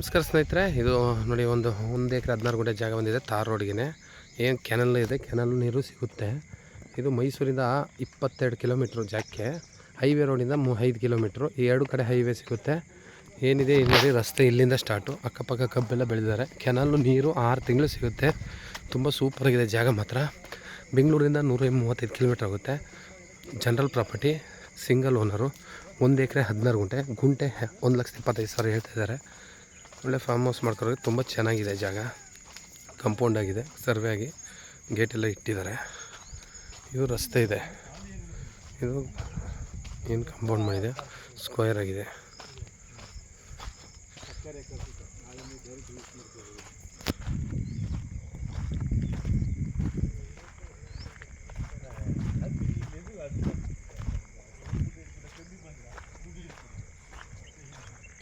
ನಮಸ್ಕಾರ ಸ್ನೇಹಿತರೆ, ಇದು ನೋಡಿ ಒಂದು ಎಕರೆ 16 ಗುಂಟೆ ಜಾಗ ಬಂದಿದೆ ತಾರ್ ರೋಡ್ಗೆ. ಏನು ಕೆನಲ್ ಇದೆ, ಕೆನಲ್ ನೀರು ಸಿಗುತ್ತೆ. ಇದು ಮೈಸೂರಿಂದ 22 ಕಿಲೋಮೀಟ್ರು ಜಾಗಕ್ಕೆ. ಹೈವೇ ರೋಡಿಂದ 5 ಕಿಲೋಮೀಟ್ರು. ಈ ಎರಡು ಕಡೆ ಹೈವೇ ಸಿಗುತ್ತೆ. ಏನಿದೆ ಇಲ್ಲಿ ನೋಡಿ, ರಸ್ತೆ ಇಲ್ಲಿಂದ ಸ್ಟಾರ್ಟು. ಅಕ್ಕಪಕ್ಕ ಕಬ್ಬೆಲ್ಲ ಬೆಳೆದಿದ್ದಾರೆ. ಕೆನಲ್ಲು ನೀರು 6 ತಿಂಗಳು ಸಿಗುತ್ತೆ. ತುಂಬ ಸೂಪರಾಗಿದೆ ಜಾಗ ಮಾತ್ರ. ಬೆಂಗಳೂರಿಂದ 135 ಕಿಲೋಮೀಟ್ರ್ ಆಗುತ್ತೆ. General property, single owner. 1 ಎಕರೆ 16 ಗುಂಟೆ 1,25,000 ಹೇಳ್ತಾಯಿದ್ದಾರೆ. ಒಳ್ಳೆ ಫಾರ್ಮ್ ಹೌಸ್ ಮಾಡ್ಕೊಳ್ಳೋದು ತುಂಬ ಚೆನ್ನಾಗಿದೆ ಜಾಗ. ಕಂಪೌಂಡ್ ಆಗಿದೆ, ಸರ್ವೆ ಆಗಿ ಗೇಟೆಲ್ಲ ಇಟ್ಟಿದ್ದಾರೆ. ಇದು ರಸ್ತೆ ಇದೆ. ಇದು ಏನು ಕಂಪೌಂಡ್ ಮಾಡಿದೆ, ಸ್ಕ್ವೇರ್ ಆಗಿದೆ.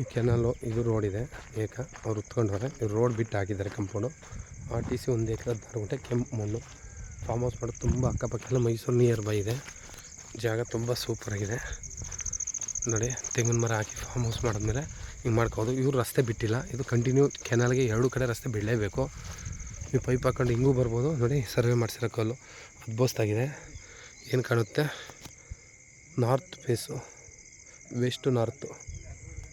ಈ ಕೆನಲ್ಲು ಇದು ರೋಡ್ ಇದೆ. ಅವ್ರು ಉತ್ಕೊಂಡವ್ರೆ. ಇವ್ರು ರೋಡ್ ಬಿಟ್ಟು ಹಾಕಿದ್ದಾರೆ ಕಂಪೌಂಡು. RTC 1 ಎಕರೆ 16 ಗುಂಟೆ ಕೆಂಪು ಮಣ್ಣು. ಫಾರ್ಮ್ ಹೌಸ್ ಮಾಡೋದು ತುಂಬ ಅಕ್ಕಪಕ್ಕ ಎಲ್ಲ ಮೈಸೂರು ನಿಯರ್ ಬೈ ಇದೆ. ಜಾಗ ತುಂಬ ಸೂಪರಾಗಿದೆ ನೋಡಿ. ತೆಂಗಿನ ಮರ ಹಾಕಿ ಫಾರ್ಮ್ ಹೌಸ್ ಮಾಡಿದ್ಮೇಲೆ ಹಿಂಗೆ ಮಾಡ್ಕೋದು. ಇವ್ರು ರಸ್ತೆ ಬಿಟ್ಟಿಲ್ಲ. ಇದು ಕಂಟಿನ್ಯೂ ಕೆನಲ್ಗೆ 2 ಕಡೆ ರಸ್ತೆ ಬಿಡಲೇಬೇಕು. ನೀವು ಪೈಪ್ ಹಾಕ್ಕೊಂಡು ಹಿಂಗೂ ಬರ್ಬೋದು ನೋಡಿ. ಸರ್ವೆ ಮಾಡಿಸಿರೋ ಕಲ್ಲು ಅದ್ಭುತವಾಗಿದೆ. ಏನು ಕಾಣುತ್ತೆ, ನಾರ್ತ್ ಫೇಸು, ವೆಸ್ಟು ನಾರ್ತು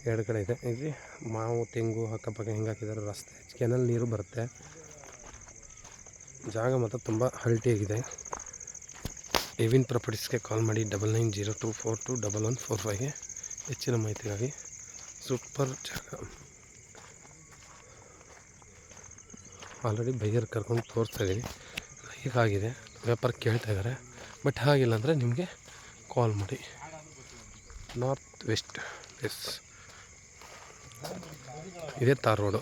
2 ಕಡೆ ಇದೆ. ಇಲ್ಲಿ ಮಾವು ತೆಂಗು ಅಕ್ಕಪಕ್ಕ ಹೆಂಗೆ ಹಾಕಿದ್ದಾರೆ. ರಸ್ತೆ ಕೆನಲ್ ನೀರು ಬರುತ್ತೆ. ಜಾಗ ಮಾತ್ರ ತುಂಬ ಹಲ್ಟಿಯಾಗಿದೆ. ಎವಿನ್ ಪ್ರಾಪರ್ಟೀಸ್ಗೆ ಕಾಲ್ ಮಾಡಿ 9902421145ಗೆ ಹೆಚ್ಚಿನ ಮಾಹಿತಿಗಾಗಿ. ಸೂಪರ್ ಜಾಗ. ಆಲ್ರೆಡಿ ಬೈಯರ್ ಕರ್ಕೊಂಡು ತೋರಿಸ್ತಾ ಇದ್ದೀನಿ. ಲೈಕ್ ಆಗಿದೆ, ವ್ಯಾಪಾರ ಕೇಳ್ತಾ ಇದ್ದಾರೆ. ಬಟ್ ಹಾಗಿಲ್ಲ ಅಂದರೆ ನಿಮಗೆ ಕಾಲ್ ಮಾಡಿ. ನಾರ್ತ್ ವೆಸ್ಟ್ ಎಸ್ ಇದೇ ತಾರ್ ರೋಡು.